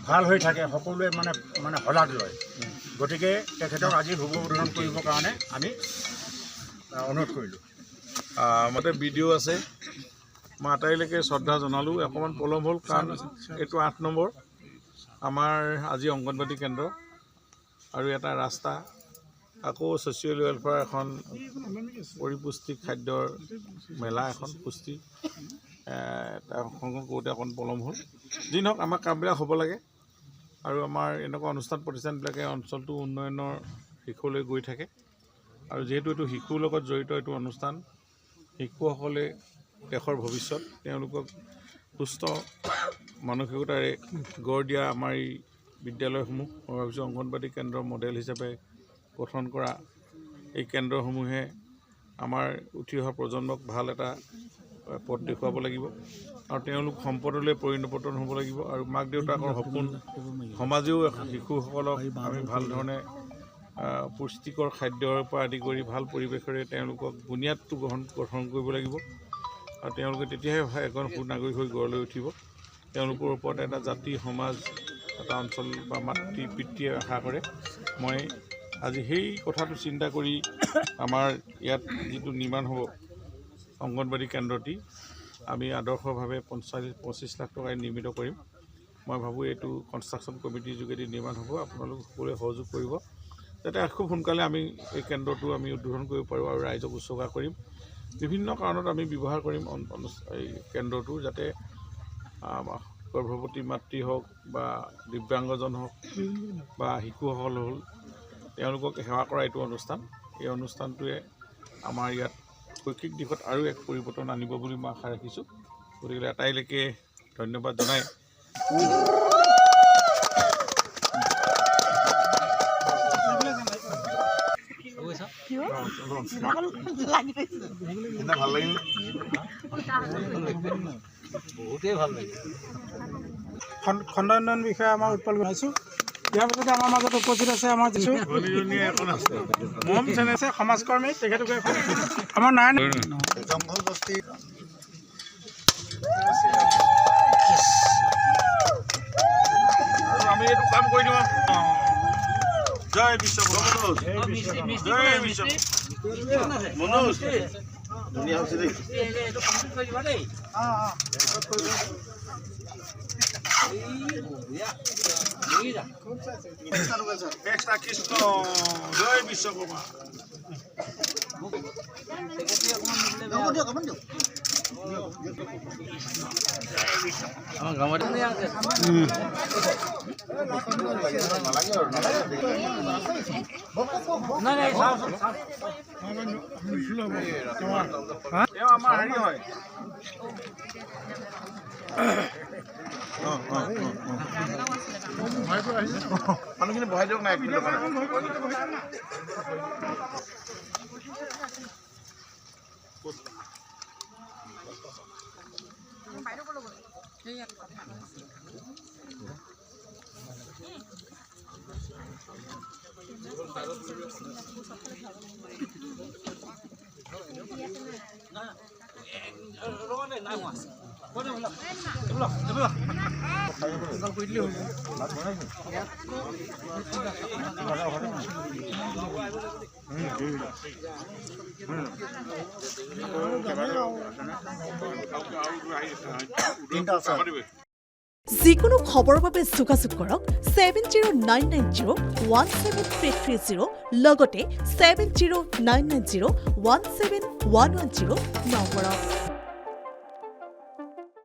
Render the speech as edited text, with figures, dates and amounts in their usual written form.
ভাল হৈ থাকে সকলোৱে মানে শলাগ লয় গতিকে তেখেতক আজি শুভ উদ্বোধন কৰিবৰ কাৰণে আমি অনুৰোধ কৰিলোঁ মতে ভিডিঅ' আছে মই আটাইলৈকে শ্ৰদ্ধা জনালোঁ অকণমান পলম হ'ল কাৰণ এইটো 8 নম্বৰ আমাৰ আজি অংগনবাদী কেন্দ্ৰ আৰু এটা ৰাস্তা আকৌ ছ'চিয়েল ৱেলফেয়াৰ এখন পৰিপুষ্টি খাদ্যৰ মেলা এখন পুষ্টি সংগ্ৰহ কৰোঁতে অকণ পলম হ'ল যি নহওক আমাৰ কামবিলাক হ'ব লাগে আৰু আমাৰ এনেকুৱা অনুষ্ঠান প্ৰতিষ্ঠানবিলাকে অঞ্চলটো উন্নয়নৰ শিখৰলৈ গৈ থাকে আৰু যিহেতু এইটো শিশুৰ লগত জড়িত এইটো অনুষ্ঠান শিশুসকলে দেশৰ ভৱিষ্যত তেওঁলোকক সুস্থ মানসিকতাৰে গঢ় দিয়া আমাৰ এই বিদ্যালয়সমূহ মই ভাবিছোঁ অংগনবাদী কেন্দ্ৰৰ মডেল হিচাপে গঠন কৰা এই কেন্দ্ৰসমূহে আমাৰ উঠি অহা প্ৰজন্মক ভাল এটা পথ দেখুৱাব লাগিব আৰু তেওঁলোক সম্পদলৈ পৰিৱৰ্তন হ'ব লাগিব আৰু মাক দেউতাকৰ সপোন সমাজেও শিশুসকলক আমি ভাল ধৰণে পুষ্টিকৰ খাদ্যৰ পৰা আদি কৰি ভাল পৰিৱেশেৰে তেওঁলোকক বুনিয়াদটো গঠন কৰিব লাগিব আৰু তেওঁলোকে তেতিয়াহে এজন সুনাগৰিক হৈ গঢ় লৈ উঠিব তেওঁলোকৰ ওপৰত এটা জাতি সমাজ এটা অঞ্চল বা মাতৃ পিতৃয়ে আশা কৰে মই আজি সেই কথাটো চিন্তা কৰি আমাৰ ইয়াত যিটো নিৰ্মাণ হ'ব অংগনবাদী কেন্দ্ৰটি আমি আদৰ্শভাৱে 25 লাখ টকাৰে নিৰ্মিত কৰিম মই ভাবোঁ এইটো কনষ্ট্ৰাকশ্যন কমিটিৰ যোগেদি নিৰ্মাণ হ'ব আপোনালোক সকলোৱে সহযোগ কৰিব যাতে খুব সোনকালে আমি এই কেন্দ্ৰটো আমি উদ্বোধন কৰিব পাৰোঁ আৰু ৰাইজক উৎসৰ্গা কৰিম বিভিন্ন কাৰণত আমি ব্যৱহাৰ কৰিম এই কেন্দ্ৰটো যাতে গৰ্ভৱতী মাতৃ হওক বা দিব্যাংগজন হওক বা শিশুসকল হ'ল তেওঁলোকক সেৱা কৰা এইটো অনুষ্ঠান এই অনুষ্ঠানটোৱে আমাৰ ইয়াত শৈক্ষিক দিশত আৰু এক পৰিৱৰ্তন আনিব বুলি মই আশা ৰাখিছোঁ গতিকে আটাইলৈকে ধন্যবাদ জনাই বহুতেই ভাল লাগিল খণ্ড উন্নয়ন বিষয়ে আমাৰ উৎপল বনাইছোঁ ইয়াৰ পিছতে আমাৰ মাজত উপস্থিত আছে আমাৰ যিটো মম চেন আছে সমাজকৰ্মী তেখেতলোকে আমাৰ নাৰায়ণ জংঘল বস্তি আমি এইটো কাম কৰি দিওঁ জয় বিশ্ব জয় বিশ্ব মনোজ ধুনীয়া হৈছে দেই এক্সট্ৰা কৃষ্ণ জয় বিশ্বকৰ্মা আমাৰ গাঁৱত আমাৰ হেৰি হয় মানুহখিনি বহাই দিয়ক নাই যিকোনো খবৰৰ বাবে যোগাযোগ কৰক 7099017330 লগতে 7099017110 নম্বৰত।